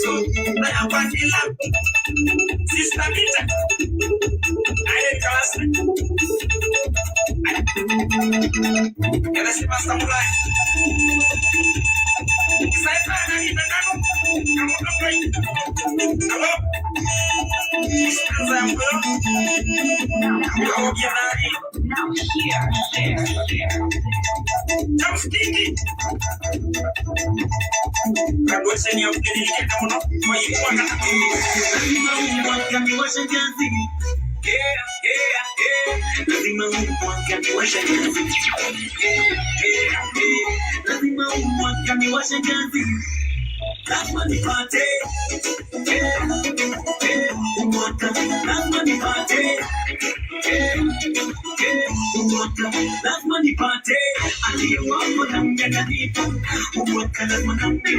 so na hapa kila sister Mita ale class ele se passa mulai sai para ni ndano kama kama hello example how now here there just thinking Kagwe seni update kama no kwa hiyo lazima mwakamiwasha kazi lazima mwakamiwasha kazi lazima nipate umwaka lazima nipate umwaka lazima nipate aliyo wako na mganga nipo umwaka lazima nipate